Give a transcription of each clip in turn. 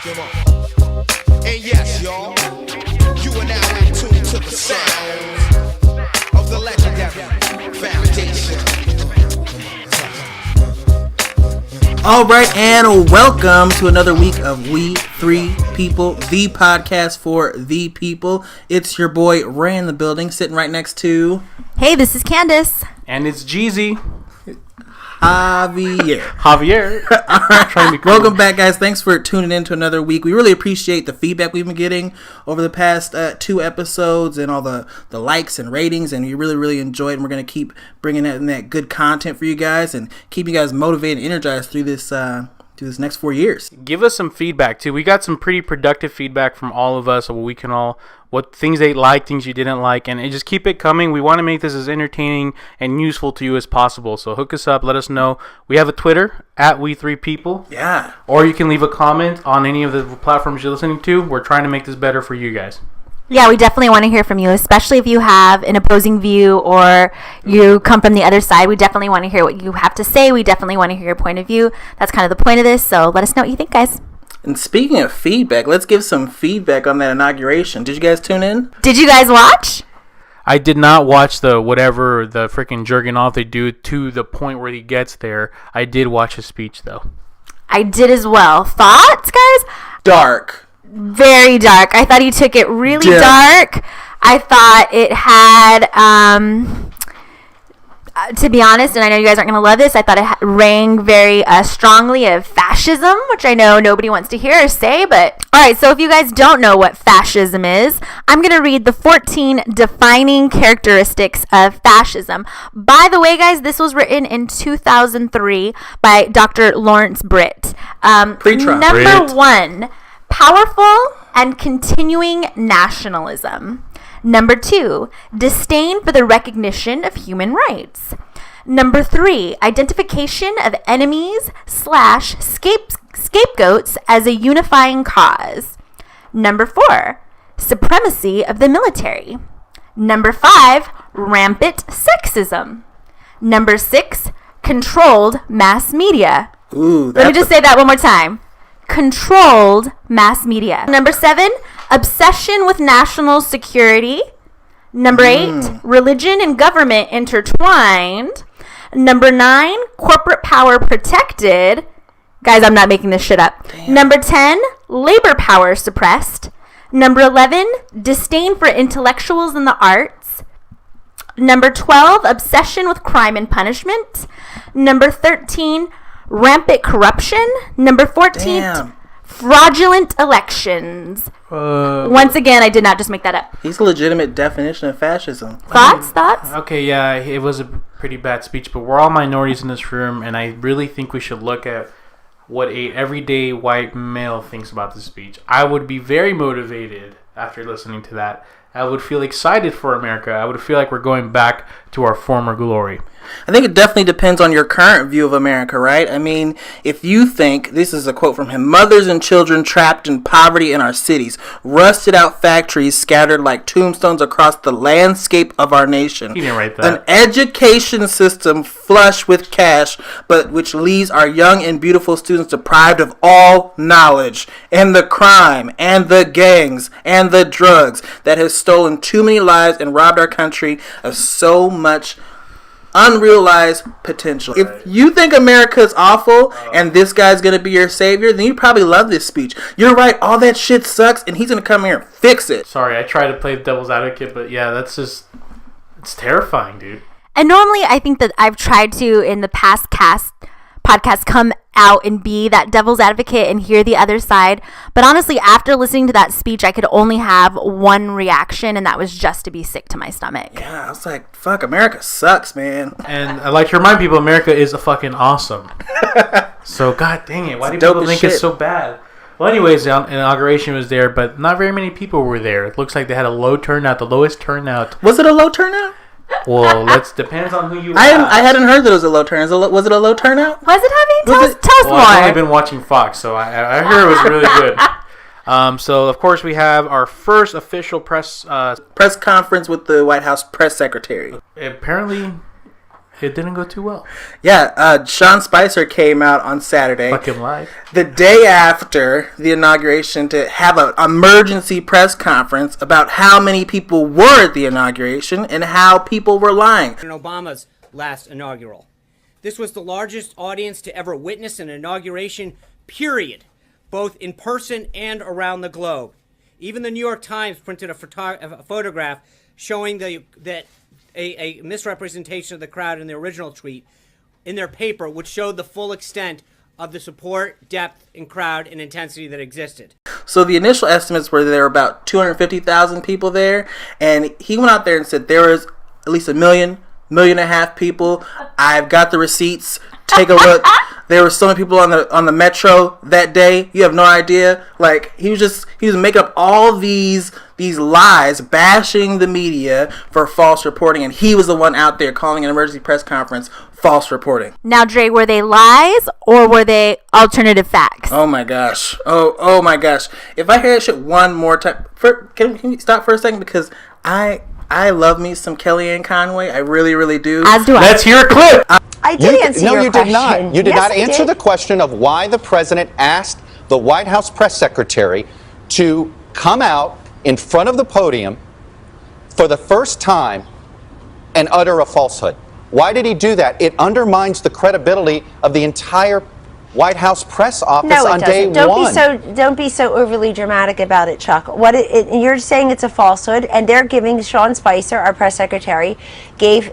Come on. And yes, y'all, you are now in tune to the sound of the legendary Foundation. All right, and welcome to another week of We Three People, the podcast for the people. It's your boy Ray in the building, sitting right next to... Hey, this is Candace. And it's Jeezy. Javier. All right. Welcome back, guys. Thanks for tuning in to another week. We really appreciate the feedback we've been getting over the past 2 episodes and all the likes and ratings, and we really enjoy it. And we're going to keep bringing in that good content for you guys and keep you guys motivated and energized through this next 4 years. Give us some feedback too. We got some pretty productive feedback from all of us. What things they like, things you didn't like, and just keep it coming. We want to make this as entertaining and useful to you as possible. So hook us up. Let us know. We have a Twitter at We3People. Yeah. Or you can leave a comment on any of the platforms you're listening to. We're trying to make this better for you guys. Yeah, we definitely want to hear from you, especially if you have an opposing view or you come from the other side. We definitely want to hear what you have to say. We definitely want to hear your point of view. That's kind of the point of this, so let us know what you think, guys. And speaking of feedback, let's give some feedback on that inauguration. Did you guys tune in? Did you guys watch? I did not watch the freaking jerking off they do to the point where he gets there. I did watch his speech, though. I did as well. Thoughts, guys? Dark. Very dark. I thought he took it really dark. I thought it had, to be honest, and I know you guys aren't going to love this, I thought it rang very strongly of fascism, which I know nobody wants to hear or say, but alright, so if you guys don't know what fascism is, I'm going to read the 14 defining characteristics of fascism. By the way, guys, this was written in 2003 by Dr. Lawrence Britt. Number 1, powerful and continuing nationalism. Number 2, disdain for the recognition of human rights. Number 3, identification of enemies / scapegoats as a unifying cause. Number 4, supremacy of the military. Number 5, rampant sexism. Number 6, controlled mass media. Let me just say that one more time. Controlled mass media. Number 7, obsession with national security. Number 8, religion and government intertwined. Number 9, corporate power protected. Guys, I'm not making this shit up. Damn. Number 10, labor power suppressed. Number 11, disdain for intellectuals and the arts. Number 12, obsession with crime and punishment. Number 13, rampant corruption. Number 14, fraudulent elections. Once again, I did not just make that up. He's a legitimate definition of fascism. Thoughts? Okay, yeah, it was a pretty bad speech, but we're all minorities in this room, and I really think we should look at what a everyday white male thinks about this speech. I would be very motivated after listening to that. I would feel excited for America. I would feel like we're going back to our former glory. I think it definitely depends on your current view of America, right? I mean, if you think, this is a quote from him, mothers and children trapped in poverty in our cities, rusted out factories scattered like tombstones across the landscape of our nation. He didn't write that. An education system flush with cash, but which leaves our young and beautiful students deprived of all knowledge, and the crime, and the gangs, and the drugs that has stolen too many lives and robbed our country of so much unrealized potential. If you think America's awful and this guy's gonna be your savior, then you probably love this speech. You're right, all that shit sucks and he's gonna come here and fix it. Sorry, I try to play the devil's advocate, but yeah, it's terrifying, dude. And normally I think that I've tried to, in the past podcast, come out and be that devil's advocate and hear the other side. But honestly, after listening to that speech, I could only have one reaction, and that was just to be sick to my stomach. Yeah, I was like, fuck, America sucks, man. And I like to remind people, America is fucking awesome. So, god dang it, why do people think it's so bad? Well, anyways, the inauguration was there, but not very many people were there. It looks like they had a low turnout, the lowest turnout. Was it a low turnout? Well, depends on who you ask. I hadn't heard that it was a low turnout. Was it a low turnout? Was it, honey? Tell us more. I've only been watching Fox, so I heard it was really good. So, of course, we have our first official press conference with the White House press secretary. Apparently, It didn't go too well. Yeah, Sean Spicer came out on Saturday, Fucking live. the day after the inauguration, to have an emergency press conference about how many people were at the inauguration and how people were lying. Obama's last inaugural. This was the largest audience to ever witness an inauguration, period, both in person and around the globe. Even the New York Times printed a photograph showing that a misrepresentation of the crowd in the original tweet in their paper, which showed the full extent of the support, depth, and crowd and intensity that existed. So the initial estimates were there were about 250,000 people there, and he went out there and said there was at least 1.5 million people. I've got the receipts. Take a look. There were so many people on the metro that day. You have no idea. Like, he was making up all these lies, bashing the media for false reporting, and he was the one out there calling an emergency press conference false reporting. Now, Dre, were they lies or were they alternative facts? Oh my gosh. Oh my gosh. If I hear that shit one more time, can you stop for a second, because I love me some Kellyanne Conway. I really, really do. As do I. Let's hear a clip. I did answer your question. No, you did not. You did Yes, not I answer did. the question of why the president asked the White House press secretary to come out in front of the podium for the first time and utter a falsehood. Why did he do that? It undermines the credibility of the entire White House press office No, on it day doesn't. one. Don't be so overly dramatic about it, Chuck. You're saying it's a falsehood, and they're giving Sean Spicer, our press secretary, gave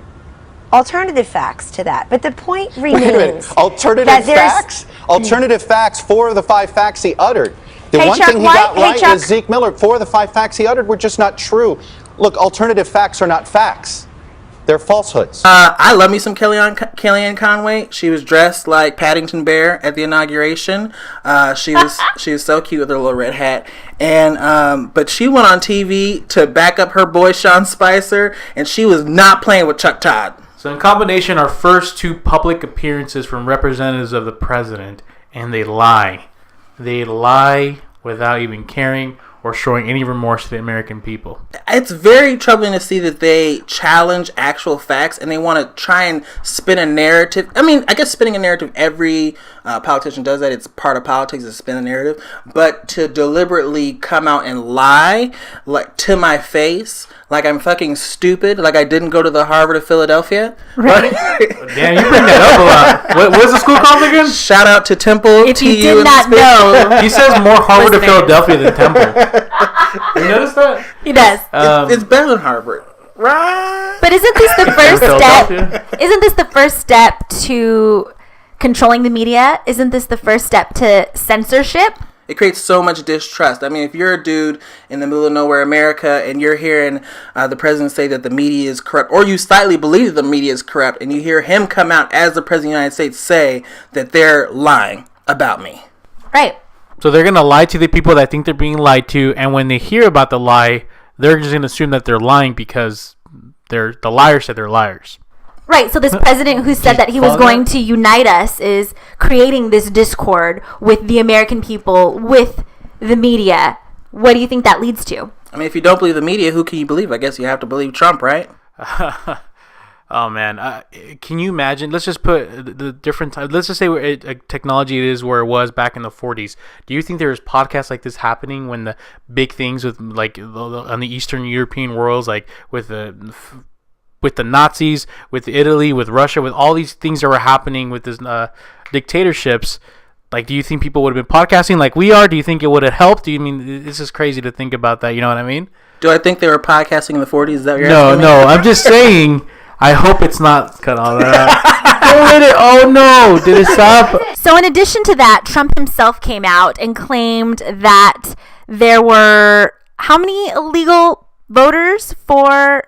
alternative facts to that. But the point remains. Wait a minute. Alternative that there's- facts? Alternative facts, 4 of the 5 facts he uttered. The Hey, one Chuck, thing he why- got hey, right Chuck. was Zeke Miller. 4 of the 5 facts he uttered were just not true. Look, alternative facts are not facts. They're falsehoods. I love me some Kellyanne Conway. She was dressed like Paddington Bear at the inauguration. She was so cute with her little red hat. And but she went on TV to back up her boy Sean Spicer, and she was not playing with Chuck Todd. So in combination, our first 2 public appearances from representatives of the president, and they lie. They lie without even caring or showing any remorse to the American people. It's very troubling to see that they challenge actual facts and they want to try and spin a narrative. I mean, I guess spinning a narrative, every politician does that. It's part of politics to spin a narrative. But to deliberately come out and lie, like, to my face, like I'm fucking stupid, like I didn't go to the Harvard of Philadelphia. Right. Damn, you bring that up a lot. What's the school called again? Shout out to Temple. If you TU, did and not Space. know, He says more Harvard to Listeners. Philadelphia than Temple. You notice that? he does. It's better than Harvard. Right. But isn't this the first Philadelphia? step? Isn't this the first step to controlling the media? Isn't this the first step to censorship? It creates so much distrust. I mean, if you're a dude in the middle of nowhere America and you're hearing the president say that the media is corrupt, or you slightly believe the media is corrupt, and you hear him come out as the president of the United States say that they're lying about me. Right. So they're going to lie to the people that think they're being lied to, and when they hear about the lie, they're just going to assume that they're lying because the liar said they're liars. Right, so this president who said that he was follow going that? to unite us is creating this discord with the American people, with the media. What do you think that leads to? I mean, if you don't believe the media, who can you believe? I guess you have to believe Trump, right? Oh man, can you imagine? Let's just put the different time. Let's just say technology it is where it was back in the 40s. Do you think there's podcasts like this happening when the big things with like on the Eastern European worlds, like with the Nazis, with Italy, with Russia, with all these things that were happening with this dictatorships? Like, do you think people would have been podcasting like we are? Do you think it would have helped? Do you mean it's just crazy to think about that? You know what I mean? Do I think they were podcasting in the 40s? Is that what you're No, asking me? no. I'm just saying. I hope it's not cut all that. Don't let it. Oh no! Did it stop? So in addition to that, Trump himself came out and claimed that there were how many illegal voters for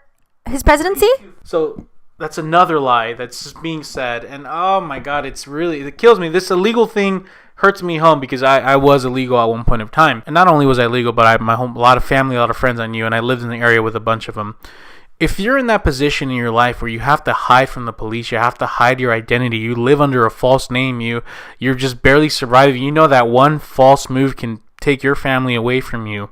his presidency? So that's another lie that's just being said, and oh my god, it kills me. This illegal thing hurts me home because I was illegal at one point of time, and not only was I illegal, but I had a lot of family, a lot of friends I knew, and I lived in the area with a bunch of them. If you're in that position in your life where you have to hide from the police, you have to hide your identity, you live under a false name, you're just barely surviving, you know that one false move can take your family away from you,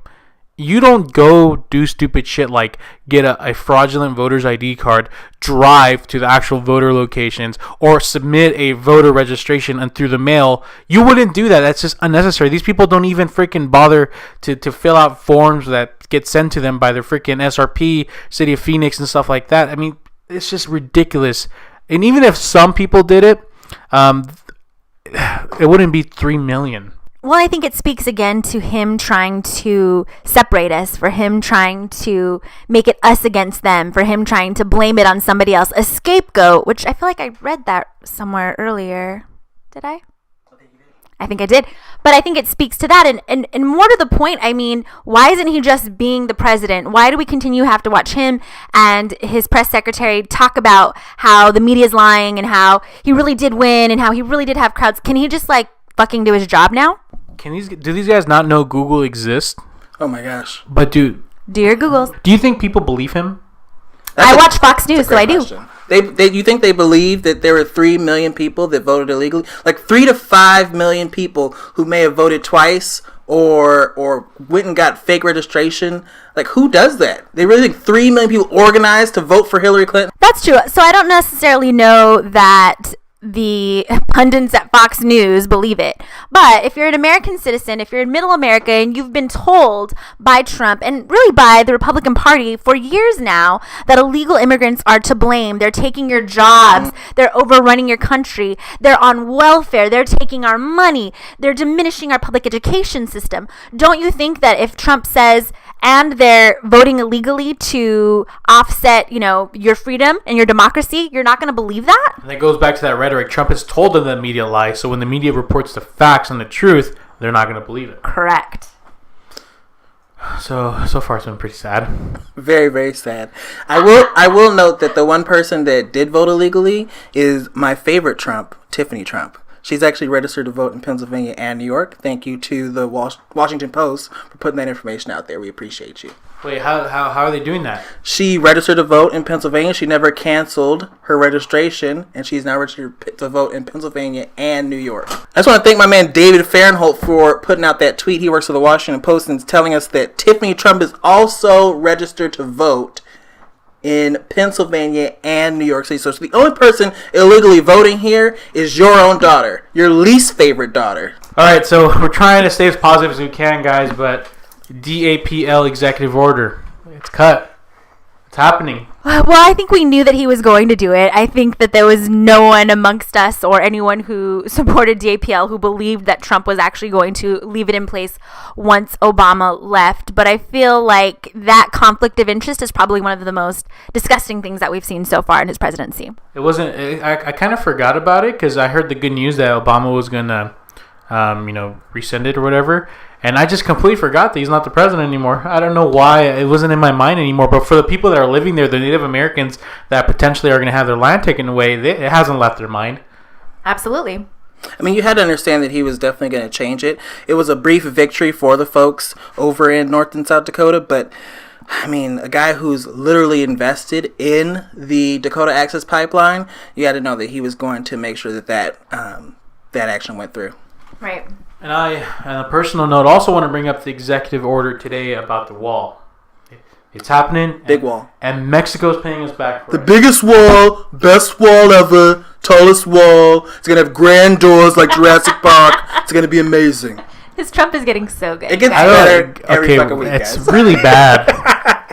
You don't go do stupid shit like get a fraudulent voter's ID card, drive to the actual voter locations, or submit a voter registration and through the mail. You wouldn't do that. That's just unnecessary. These people don't even freaking bother to fill out forms that get sent to them by their freaking SRP, City of Phoenix, and stuff like that. I mean, it's just ridiculous. And even if some people did it, it wouldn't be 3 million. Well, I think it speaks again to him trying to separate us, for him trying to make it us against them, for him trying to blame it on somebody else, a scapegoat, which I feel like I read that somewhere earlier. Did I? I think I did. But I think it speaks to that. And more to the point, I mean, why isn't he just being the president? Why do we continue to have to watch him and his press secretary talk about how the media is lying and how he really did win and how he really did have crowds? Can he just like fucking do his job now? Do these guys not know Google exists? Oh my gosh. But dude, Do your Googles. do you think people believe him? I watch Fox News, so I do. You think they believe that there were 3 million people that voted illegally? Like 3 to 5 million people who may have voted twice or went and got fake registration. Like, who does that? They really think 3 million people organized to vote for Hillary Clinton? That's true. So I don't necessarily know that the pundits at Fox News believe it. But if you're an American citizen, if you're in middle America and you've been told by Trump and really by the Republican Party for years now that illegal immigrants are to blame, they're taking your jobs, they're overrunning your country, they're on welfare, they're taking our money, they're diminishing our public education system. Don't you think that if Trump says, and they're voting illegally to offset, your freedom and your democracy, you're not going to believe that? And it goes back to that rhetoric. Trump has told them that media lies, so when the media reports the facts and the truth, they're not going to believe it. Correct. So far it's been pretty sad. Very, very sad. I will note that the one person that did vote illegally is my favorite Trump, Tiffany Trump. She's actually registered to vote in Pennsylvania and New York. Thank you to the Washington Post for putting that information out there. We appreciate you. Wait, how are they doing that? She registered to vote in Pennsylvania. She never canceled her registration, and she's now registered to vote in Pennsylvania and New York. I just want to thank my man David Fahrenholt for putting out that tweet. He works for the Washington Post and is telling us that Tiffany Trump is also registered to vote in Pennsylvania and New York City. So the only person illegally voting here is your own daughter, your least favorite daughter. All right, so we're trying to stay as positive as we can, guys, but DAPL executive order, it's cut. It's happening. Well, I think we knew that he was going to do it. I think that there was no one amongst us or anyone who supported DAPL who believed that Trump was actually going to leave it in place once Obama left. But I feel like that conflict of interest is probably one of the most disgusting things that we've seen so far in his presidency. It wasn't. I kind of forgot about it because I heard the good news that Obama was gonna, rescind it or whatever. And I just completely forgot that he's not the president anymore. I don't know why. It wasn't in my mind anymore. But for the people that are living there, the Native Americans that potentially are going to have their land taken away, it hasn't left their mind. Absolutely. I mean, you had to understand that he was definitely going to change it. It was a brief victory for the folks over in North and South Dakota. But, I mean, a guy who's literally invested in the Dakota Access Pipeline, you had to know that he was going to make sure that action went through. Right. And on a personal note, also want to bring up the executive order today about the wall. It's happening. Big wall. And Mexico's paying us back for it. The biggest wall, best wall ever, tallest wall. It's going to have grand doors like Jurassic Park. It's going to be amazing. His Trump is getting so good. It gets better every fucking week, it's guys. really bad.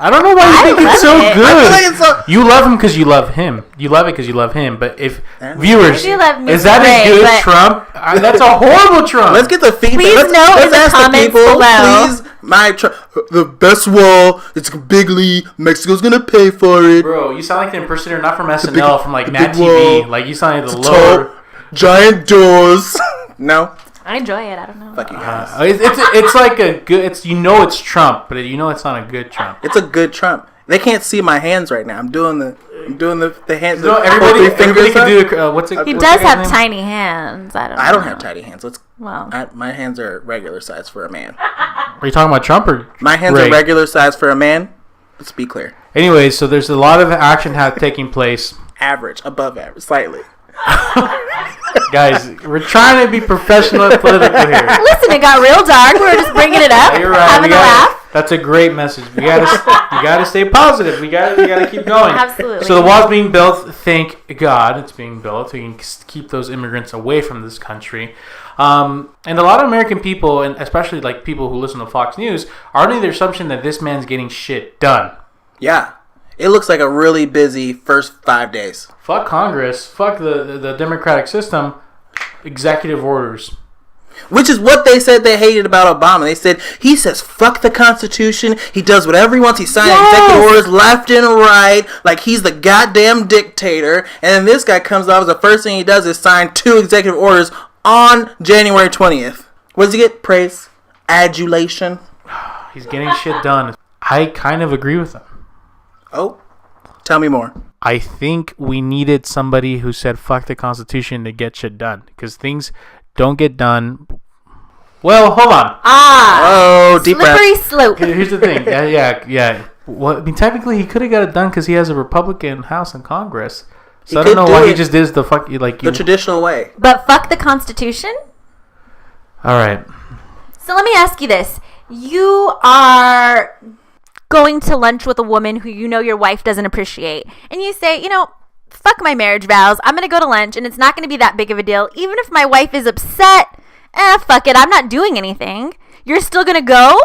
I don't know why you think it's so good. I feel like it's so... You love him because you love him. You love it because you love him. But if viewers, I do love is that a good but... Trump? That's a horrible Trump. Let's get the feedback. Please note in the comments below. Please, the best wall. It's bigly. Mexico's gonna pay for it. Bro, you sound like the impersonator, not from SNL, from like Mad TV. Like you sound like the tall, giant doors. No. I enjoy it. I don't know. Fuck you guys. It's like a good. It's it's Trump, but it's not a good Trump. It's a good Trump. They can't see my hands right now. I'm doing the hands. No, everybody can do. What's it? He what's does the guy's have name? tiny hands. I don't have tiny hands. Well, my hands are regular size for a man. Are you talking about Trump or? My hands are regular size for a man. Let's be clear. Anyways, so there's a lot of action taking place. Average, above average, slightly. Guys, we're trying to be professional and political here. Listen, it got real dark. We were just bringing it up, You're right. having a laugh. That's a great message. You gotta stay positive. We gotta keep going. Absolutely. So the wall's being built. Thank God it's being built. So you can keep those immigrants away from this country. And a lot of American people, and especially like people who listen to Fox News, are under the assumption that this man's getting shit done. Yeah. It looks like a really busy first 5 days. Fuck Congress. Fuck the democratic system. Executive orders. Which is what they said they hated about Obama. They said, he says, fuck the Constitution. He does whatever he wants. He signs executive orders left and right. Like he's the goddamn dictator. And then this guy comes off, the first thing he does is sign 2 executive orders on January 20th. What does he get? Praise? Adulation? He's getting shit done. I kind of agree with him. Oh, tell me more. I think we needed somebody who said fuck the Constitution to get shit done. Because things don't get done. Well, hold on. Oh, deep Slippery breath. slope. Here's the thing. Yeah. Well, I mean, technically, he could have got it done because he has a Republican House and Congress. So I don't know why he just did the fuck. The traditional way. But fuck the Constitution? All right. So let me ask you this. You are going to lunch with a woman who you know your wife doesn't appreciate. And you say, fuck my marriage vows. I'm going to go to lunch and it's not going to be that big of a deal. Even if my wife is upset, fuck it. I'm not doing anything. You're still going to go?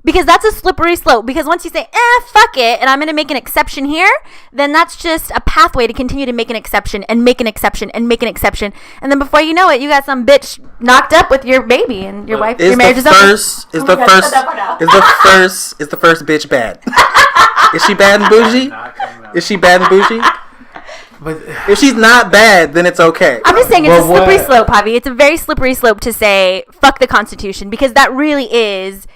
Because that's a slippery slope. Because once you say, fuck it, and I'm going to make an exception here, then that's just a pathway to continue to make an exception and make an exception and make an exception. And then before you know it, you got some bitch knocked up with your baby and your wife, your marriage is over. Is the first bitch bad? Is she bad and bougie? Is she bad and bougie? But if she's not bad, then it's okay. I'm just saying it's a slippery slope, Javi. It's a very slippery slope to say, fuck the Constitution, because that really is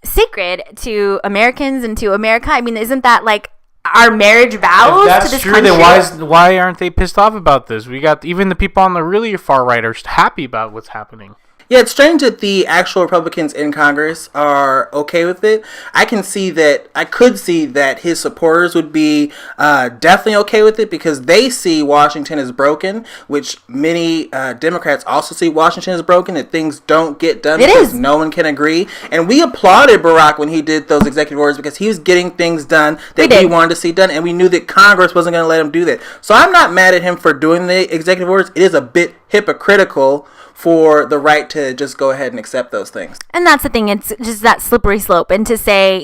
sacred to Americans and to America. I mean, isn't that like our marriage vows to this country? Then why aren't they pissed off about this? We got even the people on the really far right are happy about what's happening. Yeah, it's strange that the actual Republicans in Congress are okay with it. I could see that his supporters would be definitely okay with it because they see Washington as broken, which many Democrats also see Washington as broken, that things don't get done because no one can agree. And we applauded Barack when he did those executive orders because he was getting things done that we wanted to see done, and we knew that Congress wasn't going to let him do that. So I'm not mad at him for doing the executive orders. It is a bit hypocritical for the right to just go ahead and accept those things. And that's the thing. It's just that slippery slope. And to say,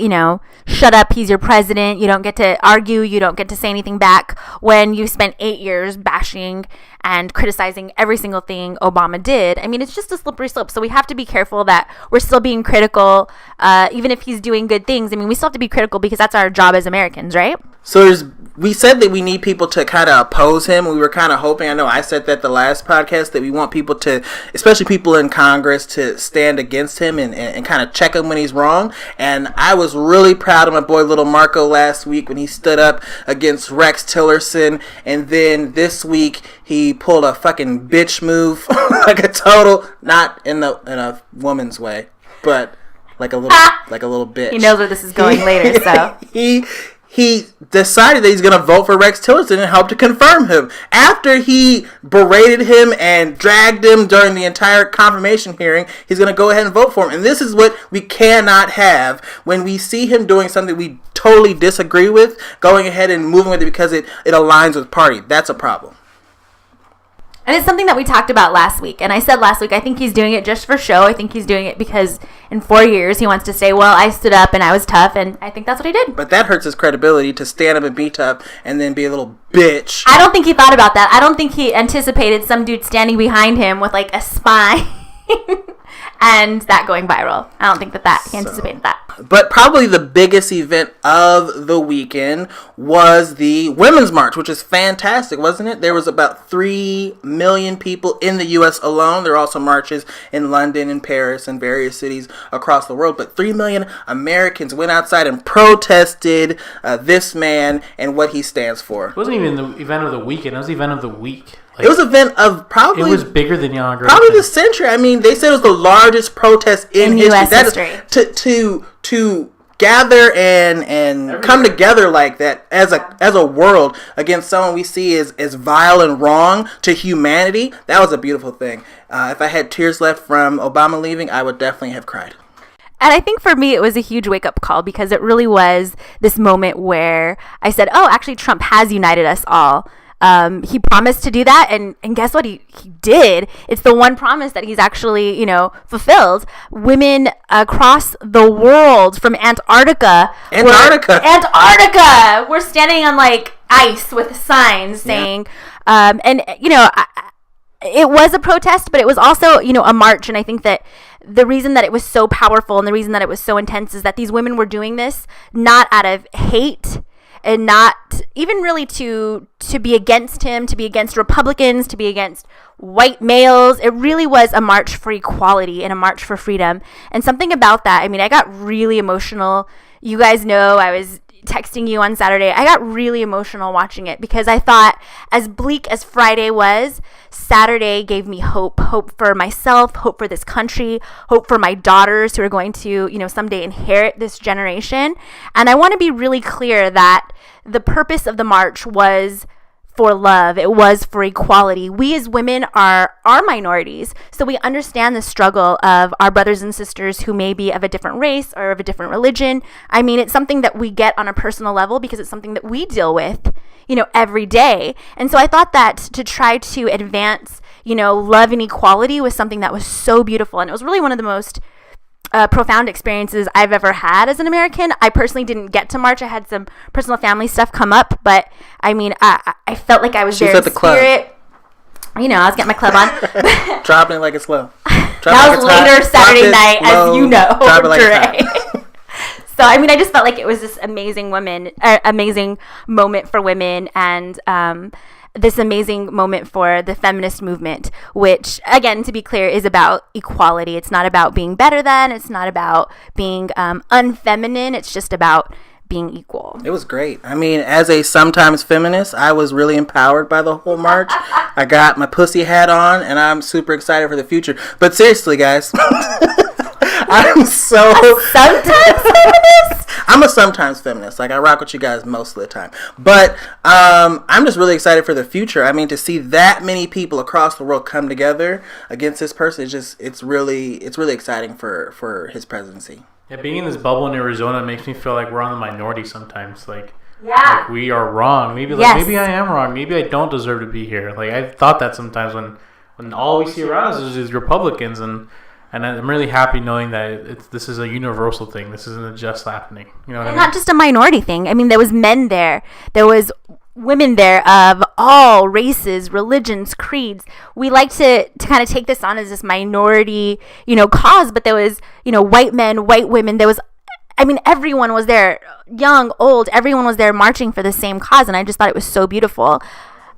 shut up, he's your president. You don't get to argue. You don't get to say anything back when you spent 8 years bashing and criticizing every single thing Obama did. I mean, it's just a slippery slope. So we have to be careful that we're still being critical, even if he's doing good things. I mean, we still have to be critical because that's our job as Americans, right? So we said that we need people to kind of oppose him. We were kind of hoping, I know I said that the last podcast, that we want people to, especially people in Congress, to stand against him and kind of check him when he's wrong. And I was really proud of my boy Little Marco last week when he stood up against Rex Tillerson. And then this week he pulled a fucking bitch move, like a total, not in a woman's way, but like a little bitch. He knows where this is going later, so. He decided that he's going to vote for Rex Tillerson and help to confirm him. After he berated him and dragged him during the entire confirmation hearing, he's going to go ahead and vote for him. And this is what we cannot have when we see him doing something we totally disagree with, going ahead and moving with it because it aligns with party. That's a problem. And it's something that we talked about last week. And I said last week, I think he's doing it just for show. I think he's doing it because in 4 years he wants to say, well, I stood up and I was tough. And I think that's what he did. But that hurts his credibility to stand up and be tough and then be a little bitch. I don't think he thought about that. I don't think he anticipated some dude standing behind him with like a spine and that going viral. I don't think he anticipated that. But probably the biggest event of the weekend was the Women's March, which is fantastic, wasn't it? There was about 3 million people in the U.S. alone. There are also marches in London and Paris and various cities across the world. But 3 million Americans went outside and protested this man and what he stands for. It wasn't even the event of the weekend. It was the event of the week. It was an event of probably... It was bigger than the inauguration. Probably the century. I mean, they said it was the largest protest in history. U.S. history. To gather and come together like that as a world against someone we see as vile and wrong to humanity, that was a beautiful thing. If I had tears left from Obama leaving, I would definitely have cried. And I think for me, it was a huge wake-up call because it really was this moment where I said, oh, actually, Trump has united us all. He promised to do that, and guess what? He did. It's the one promise that he's actually, fulfilled. Women across the world, from Antarctica, we're standing on like ice with signs saying, it was a protest, but it was also, a march. And I think that the reason that it was so powerful and the reason that it was so intense is that these women were doing this not out of hate and not even really to be against him, to be against Republicans, to be against white males. It really was a march for equality and a march for freedom. And something about that, I got really emotional. You guys know I was texting you on Saturday. I got really emotional watching it because I thought, as bleak as Friday was, Saturday gave me hope for myself, hope for this country, hope for my daughters who are going to, someday inherit this generation. And I want to be really clear that the purpose of the march was for love. It was for equality. We as women are minorities, so we understand the struggle of our brothers and sisters who may be of a different race or of a different religion. It's something that we get on a personal level because it's something that we deal with, every day. And so I thought that to try to advance, love and equality was something that was so beautiful. And it was really one of the most profound experiences I've ever had as an American. I personally didn't get to march. I had some personal family stuff come up, but I felt like I was there in spirit. Club. I was getting my club on. Dropping it like it's slow. That was later Saturday night, as you know. Drop it like it's hot. So, I just felt like it was this amazing moment for women, and this amazing moment for the feminist movement, which, again, to be clear, is about equality. It's not about being better than. It's not about being unfeminine. It's just about being equal. It was great. As a sometimes feminist, I was really empowered by the whole march. I got my pussy hat on, and I'm super excited for the future. But seriously, guys, I'm so... Sometimes feminist? I'm a sometimes feminist. Like, I rock with you guys most of the time. But I'm just really excited for the future. To see that many people across the world come together against this person, it's really exciting for his presidency. Yeah, being in this bubble in Arizona makes me feel like we're on the minority sometimes. Like we are wrong. Maybe maybe I am wrong. Maybe I don't deserve to be here. Like, I've thought that sometimes when all we see around us is Republicans, and I'm really happy knowing that this is a universal thing. This isn't just happening. Not just a minority thing. There was men there. There was women there of all races, religions, creeds. We like to kind of take this on as this minority, cause, but there was, white men, white women. There was, everyone was there, young, old, everyone was there marching for the same cause. And I just thought it was so beautiful.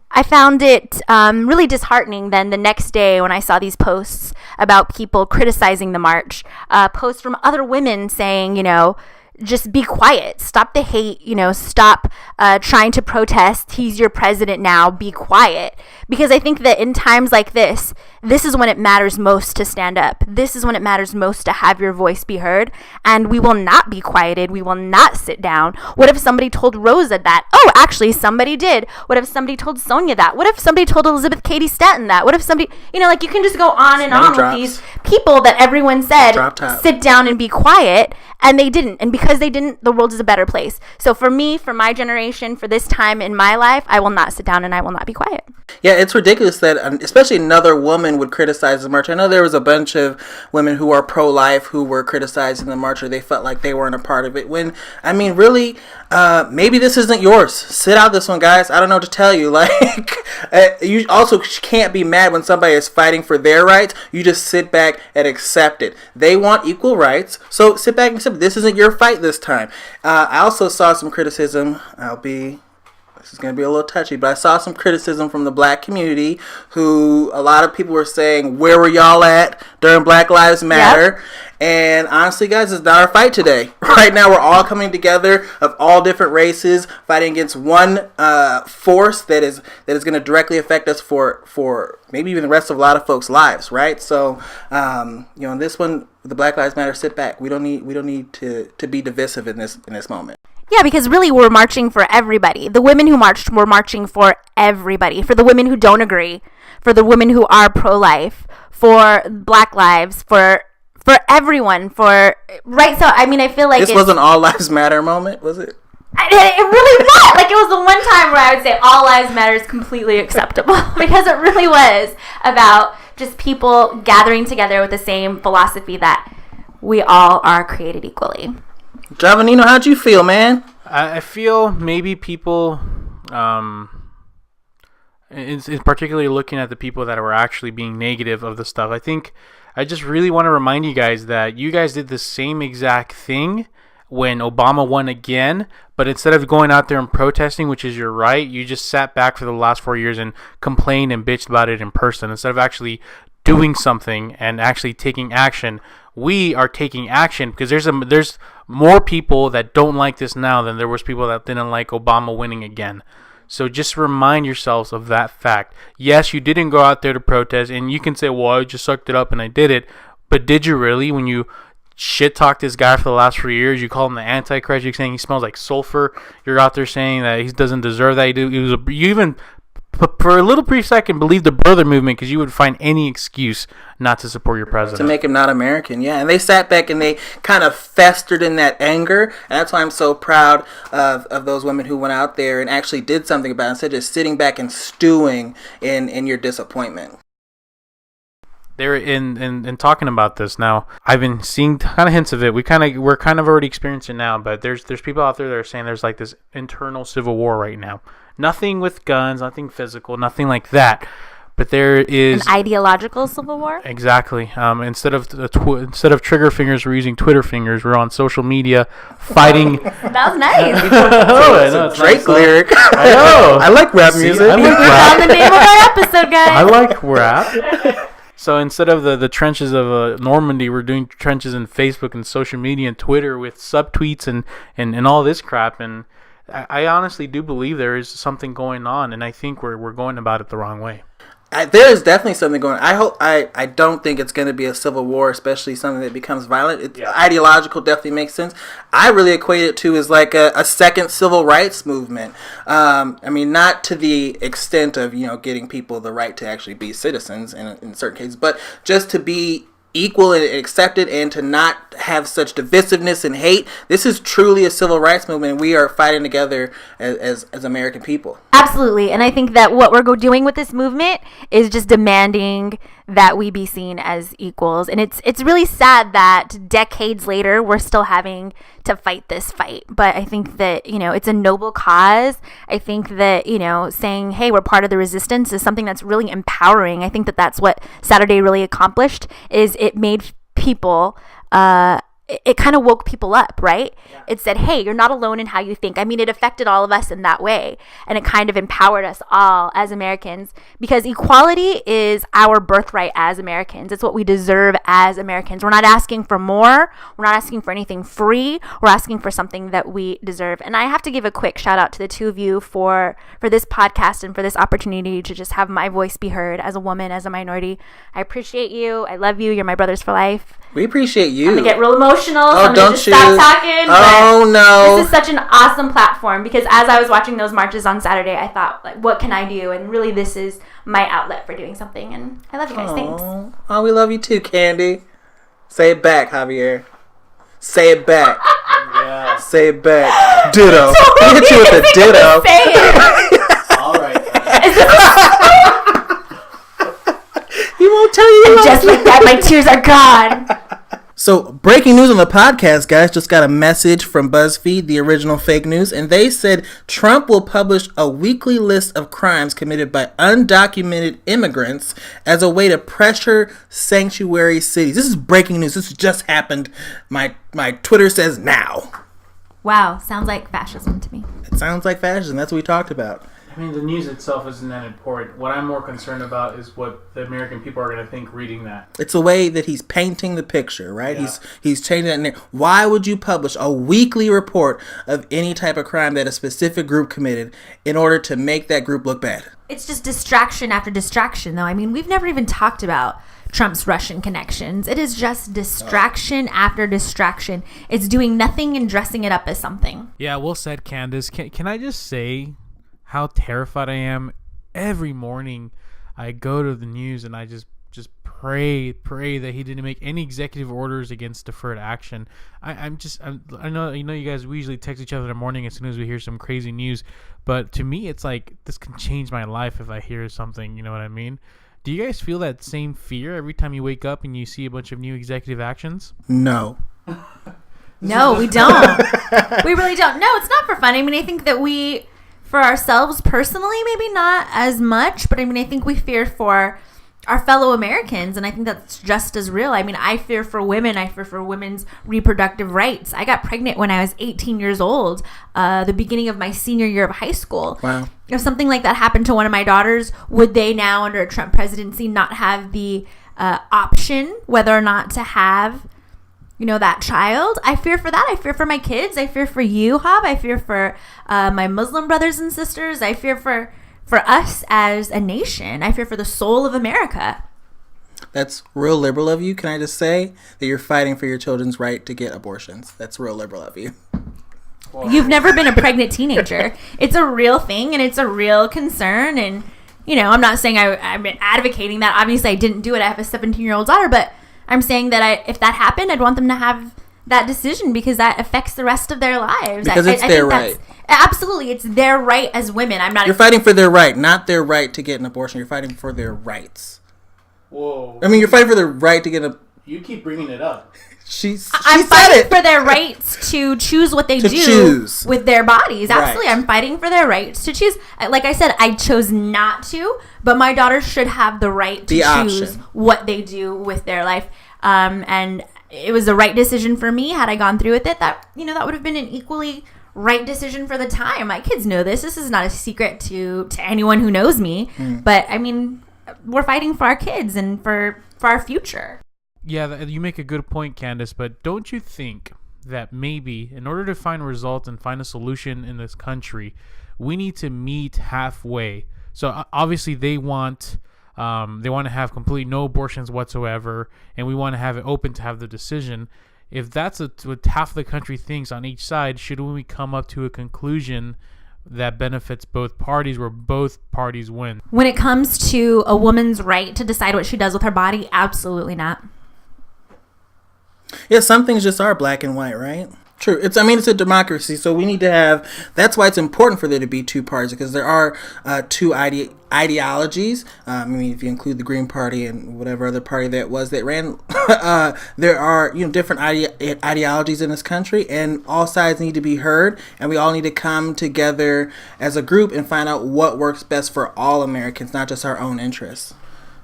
I found it really disheartening then the next day when I saw these posts about people criticizing the march, posts from other women saying, just be quiet, stop the hate, stop trying to protest. He's your president now, be quiet. Because I think that in times like this is when it matters most to stand up. This is when it matters most to have your voice be heard. And we will not be quieted. We will not sit down. What if somebody told Rosa that? Oh, actually, somebody did. What if somebody told Sonia that? What if somebody told Elizabeth Cady Stanton that? What if somebody, you can just go on and on with these people that everyone said, sit down and be quiet. And they didn't. And because they didn't, the world is a better place. So for me, for my generation, for this time in my life, I will not sit down and I will not be quiet. Yeah, it's ridiculous that especially another woman would criticize the march. I know there was a bunch of women who are pro-life who were criticizing the march, or they felt like they weren't a part of it. When, really, maybe this isn't yours. Sit out this one, guys. I don't know what to tell you. You also can't be mad when somebody is fighting for their rights. You just sit back and accept it. They want equal rights, so sit back and accept it. This isn't your fight this time. I also saw some criticism. this is going to be a little touchy, but I saw some criticism from the black community who a lot of people were saying, where were y'all at during Black Lives Matter? Yep. And honestly, guys, it's not our fight today. Right now, we're all coming together of all different races, fighting against one force that is going to directly affect us for maybe even the rest of a lot of folks' lives, right? So, in this one, the Black Lives Matter, sit back. We don't need to be divisive in this moment. Yeah, because really we're marching for everybody. The women who marched were marching for everybody. For the women who don't agree, for the women who are pro-life, for Black lives, for everyone, right? So, I mean, I feel like this was an all lives matter moment, was it? It really was. Like, it was the one time where I would say all lives matter is completely acceptable because it really was about just people gathering together with the same philosophy that we all are created equally. Javanino, how'd you feel, man? I feel maybe people, it's particularly looking at the people that were actually being negative of the stuff. I think I just really want to remind you guys that you guys did the same exact thing when Obama won again, but instead of going out there and protesting, which is your right, you just sat back for the last 4 years and complained and bitched about it in person instead of actually doing something and actually taking action. We are taking action because there's more people that don't like this now than there was people that didn't like Obama winning again. So just remind yourselves of that fact. Yes, you didn't go out there to protest, and you can say, well, I just sucked it up and I did it. But did you really? When you shit talk this guy for the last 3 years, you call him the Antichrist, you're saying he smells like sulfur, you're out there saying that he doesn't deserve that. You even, for a little brief second, believed the brother movement because you would find any excuse not to support your president. To make him not American, yeah. And they sat back and they kind of festered in that anger. And that's why I'm so proud of those women who went out there and actually did something about it instead of just sitting back and stewing in your disappointment. They're in talking about this now. I've been seeing kind of hints of it. We're kind of already experiencing it now, but there's people out there that are saying there's like this internal civil war right now. Nothing with guns, nothing physical, nothing like that. But there is an ideological civil war. Exactly. Instead of trigger fingers, we're using Twitter fingers. We're on social media fighting. That was nice. It's a Drake lyric. I know. I like rap music. I like rap. We found the name of our episode, guys. I like rap. So instead of the trenches of Normandy, we're doing trenches in Facebook and social media and Twitter with subtweets and all this crap. And I honestly do believe there is something going on, and I think we're going about it the wrong way. There is definitely something going on. I don't think it's going to be a civil war, especially something that becomes violent. Ideological definitely makes sense. I really equate it to as like a second civil rights movement. I mean, not to the extent of, getting people the right to actually be citizens in certain cases, but just to be equal and accepted and to not have such divisiveness and hate. This is truly a civil rights movement. We are fighting together as American people. Absolutely. And I think that what we're doing with this movement is just demanding that we be seen as equals. And it's really sad that decades later we're still having to fight this fight. But I think that, it's a noble cause. I think that, saying, hey, we're part of the resistance is something that's really empowering. I think that that's what Saturday really accomplished, is it made people it kind of woke people up, right? Yeah. It said, hey, you're not alone in how you think. I mean, it affected all of us in that way. And it kind of empowered us all as Americans, because equality is our birthright as Americans. It's what we deserve as Americans. We're not asking for more. We're not asking for anything free. We're asking for something that we deserve. And I have to give a quick shout out to the two of you for this podcast and for this opportunity to just have my voice be heard as a woman, as a minority. I appreciate you. I love you. You're my brothers for life. We appreciate you. I'm going to get real emotional. So I'm don't just stop talking. Oh, no. This is such an awesome platform, because as I was watching those marches on Saturday, I thought, like, what can I do? And really, this is my outlet for doing something. And I love you guys. Thanks. Oh, we love you too, Candy. Say it back, Javier. Say it back. Yeah. Say it back. Ditto. I hit you with a ditto. Say it. All right. He won't tell you. And just like that, my tears are gone. So, breaking news on the podcast, guys, just got a message from BuzzFeed, the original fake news, and they said Trump will publish a weekly list of crimes committed by undocumented immigrants as a way to pressure sanctuary cities. This is breaking news. This just happened. My Twitter says now. Wow, sounds like fascism to me. It sounds like fascism. That's what we talked about. I mean, the news itself isn't that important. What I'm more concerned about is what the American people are going to think reading that. It's the way that he's painting the picture, right? Yeah. He's changing it. Why would you publish a weekly report of any type of crime that a specific group committed in order to make that group look bad? It's just distraction after distraction, though. I mean, we've never even talked about Trump's Russian connections. It is just distraction after distraction. It's doing nothing and dressing it up as something. Yeah, well said, Candace. Can I just say how terrified I am? Every morning I go to the news and I just pray that he didn't make any executive orders against deferred action. I know you guys, we usually text each other in the morning as soon as we hear some crazy news, but to me it's like this can change my life if I hear something, you know what I mean? Do you guys feel that same fear every time you wake up and you see a bunch of new executive actions? No. No, we don't. We really don't. No, it's not for fun. I mean, I think that we, for ourselves personally, maybe not as much, but I mean, I think we fear for our fellow Americans, and I think that's just as real. I mean, I fear for women. I fear for women's reproductive rights. I got pregnant when I was 18 years old, the beginning of my senior year of high school. Wow. If something like that happened to one of my daughters, would they now, under a Trump presidency, not have the option whether or not to have, that child? I fear for that. I fear for my kids. I fear for you, Hav. I fear for my Muslim brothers and sisters. I fear for us as a nation. I fear for the soul of America. That's real liberal of you. Can I just say that you're fighting for your children's right to get abortions? That's real liberal of you. You've never been a pregnant teenager. It's a real thing, and it's a real concern. And, I'm not saying I've been advocating that. Obviously, I didn't do it. I have a 17-year-old daughter, but I'm saying that if that happened, I'd want them to have that decision because that affects the rest of their lives. Because it's their right. Absolutely. It's their right as women. You're fighting for their right, not their right to get an abortion. You're fighting for their rights. Whoa. I mean, you're fighting for their right to get a... You keep bringing it up. I'm fighting for their rights to choose what they do with their bodies. Absolutely. Right. I'm fighting for their rights to choose. Like I said, I chose not to, but my daughter should have the right to choose what they do with their life. And it was the right decision for me. Had I gone through with it, that would have been an equally right decision for the time. My kids know this. This is not a secret to anyone who knows me. But I mean, we're fighting for our kids and for our future. Yeah, you make a good point, Candace, but don't you think that maybe in order to find results and find a solution in this country, we need to meet halfway? So obviously they want to have completely no abortions whatsoever, and we want to have it open to have the decision. If that's what half the country thinks on each side, shouldn't we come up to a conclusion that benefits both parties, where both parties win? When it comes to a woman's right to decide what she does with her body, absolutely not. Yeah, some things just are black and white, right? True. It's a democracy, so we need to have... That's why it's important for there to be two parties, because there are two ideologies. I mean, if you include the Green Party and whatever other party that ran, there are different ideologies in this country, and all sides need to be heard, and we all need to come together as a group and find out what works best for all Americans, not just our own interests.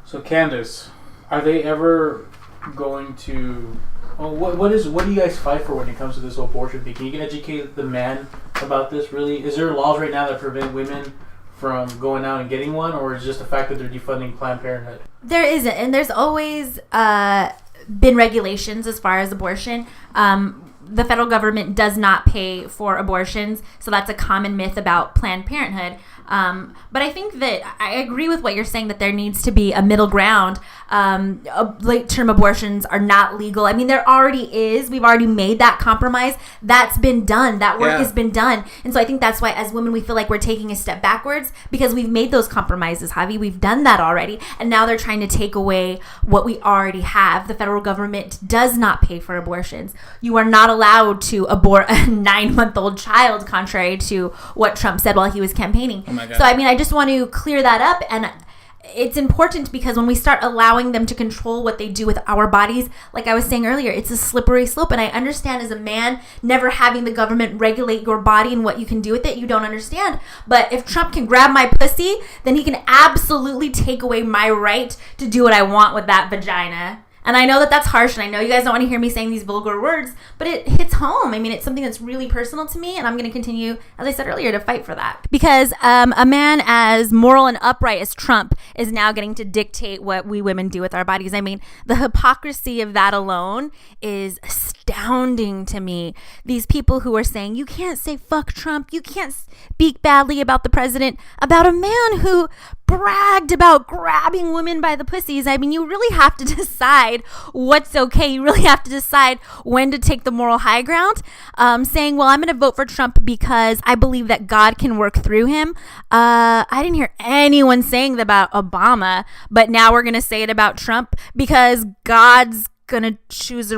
So, Candace, are they ever going to... What do you guys fight for when it comes to this abortion thing? Can you educate the man about this, really? Is there laws right now that prevent women from going out and getting one, or is it just the fact that they're defunding Planned Parenthood? There isn't, and there's always been regulations as far as abortion. The federal government does not pay for abortions, so that's a common myth about Planned Parenthood. But I think that I agree with what you're saying, that there needs to be a middle ground. Late-term abortions are not legal. I mean, there already is. We've already made that compromise. That's been done. That work has been done. And so I think that's why as women we feel like we're taking a step backwards, because we've made those compromises, Javi. We've done that already. And now they're trying to take away what we already have. The federal government does not pay for abortions. You are not allowed to abort a 9-month-old child, contrary to what Trump said while he was campaigning. Oh my God. So, I mean, I just want to clear that up. And it's important because when we start allowing them to control what they do with our bodies, like I was saying earlier, it's a slippery slope. And I understand as a man, never having the government regulate your body and what you can do with it, you don't understand. But if Trump can grab my pussy, then he can absolutely take away my right to do what I want with that vagina. And I know that that's harsh, and I know you guys don't want to hear me saying these vulgar words, but it hits home. I mean, it's something that's really personal to me, and I'm going to continue, as I said earlier, to fight for that. Because a man as moral and upright as Trump is now getting to dictate what we women do with our bodies. I mean, the hypocrisy of that alone is astounding to me. These people who are saying, you can't say fuck Trump, you can't speak badly about the president, about a man who bragged about grabbing women by the pussies. I mean, you really have to decide what's okay. You really have to decide when to take the moral high ground. Saying, well, I'm going to vote for Trump because I believe that God can work through him. I didn't hear anyone saying that about Obama, but now we're going to say it about Trump because God's going to choose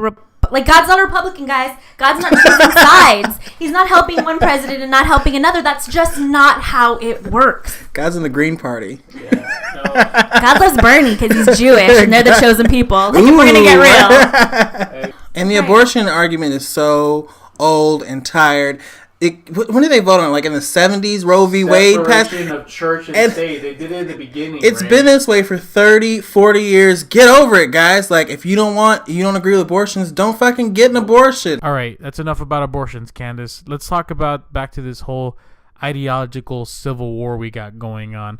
God's not a Republican, guys. God's not choosing sides. He's not helping one president and not helping another. That's just not how it works. God's in the Green Party. God loves Bernie because he's Jewish and they're the chosen people. Like, if we're going to get real. And the abortion argument is so old and tired. When did they vote on it? Like in the 70s, Roe v. Wade passed? Separation of church and state. They did it in the beginning. It's been this way for 30, 40 years. Get over it, guys. Like, if you don't agree with abortions, don't fucking get an abortion. All right, that's enough about abortions, Candace. Let's talk about back to this whole ideological civil war we got going on.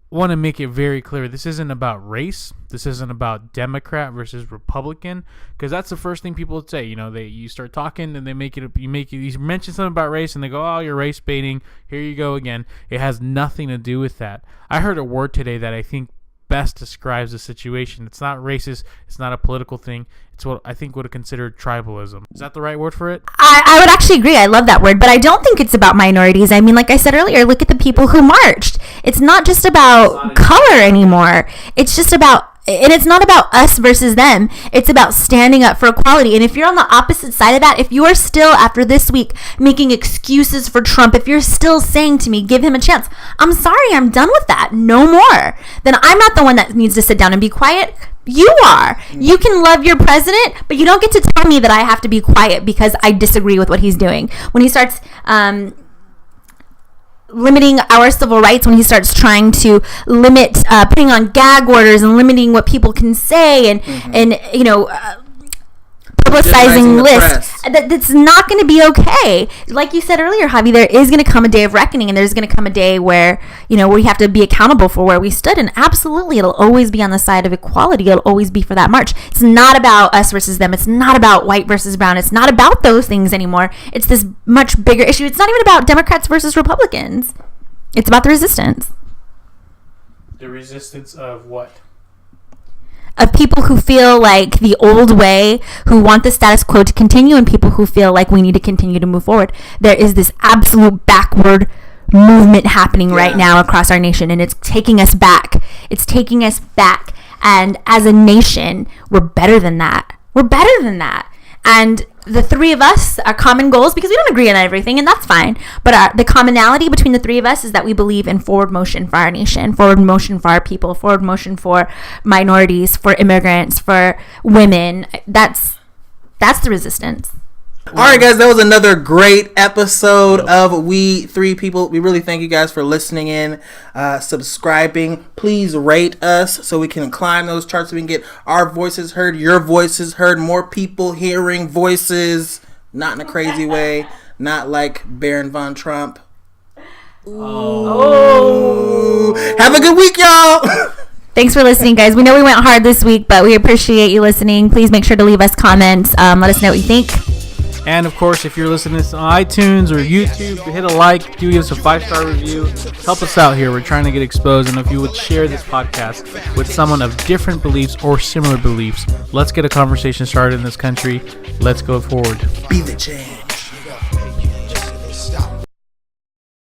Want to make it very clear, this isn't about race. This isn't about Democrat versus Republican, because that's the first thing people would say. You know, you start talking and you mention something about race and they go, oh, you're race baiting. Here you go again. It has nothing to do with that. I heard a word today that I think best describes the situation. It's not racist. It's not a political thing. It's what I think would have considered tribalism. Is that the right word for it? I would actually agree. I love that word, but I don't think it's about minorities. I mean, like I said earlier, look at the people who marched. It's not just about color anymore. It's just about, and it's not about us versus them. It's about standing up for equality. And if you're on the opposite side of that, if you are still, after this week, making excuses for Trump, if you're still saying to me, give him a chance, I'm sorry, I'm done with that. No more. Then I'm not the one that needs to sit down and be quiet. You are. You can love your president, but you don't get to tell me that I have to be quiet because I disagree with what he's doing. When he starts limiting our civil rights, when he starts trying to limit putting on gag orders and limiting what people can say and publicizing lists, that's not going to be okay. Like you said earlier, Javi, there is going to come a day of reckoning, and there's going to come a day where we have to be accountable for where we stood. And absolutely, it'll always be on the side of equality. It'll always be for that march. It's not about us versus them. It's not about white versus brown. It's not about those things anymore. It's this much bigger issue. It's not even about Democrats versus Republicans. It's about the resistance. The resistance of what? Of people who feel like the old way, who want the status quo to continue, and people who feel like we need to continue to move forward. There is this absolute backward movement happening right now across our nation, and it's taking us back. It's taking us back. And as a nation, we're better than that. We're better than that. And the three of us, our common goals, because we don't agree on everything, and that's fine, but the commonality between the three of us is that we believe in forward motion for our nation, forward motion for our people, forward motion for minorities, for immigrants, for women. That's the resistance. All right, guys, that was another great episode of We Three People. We really thank you guys for listening in, subscribing. Please rate us so we can climb those charts, so we can get our voices heard, your voices heard, more people hearing voices, not in a crazy way, not like Baron von Trump. Oh. Have a good week, y'all. Thanks for listening, guys. We know we went hard this week, but we appreciate you listening. Please make sure to leave us comments. Let us know what you think. And of course, if you're listening to this on iTunes or YouTube, hit a like, do give us a 5-star review. Help us out here. We're trying to get exposed. And if you would share this podcast with someone of different beliefs or similar beliefs, let's get a conversation started in this country. Let's go forward. Be the change.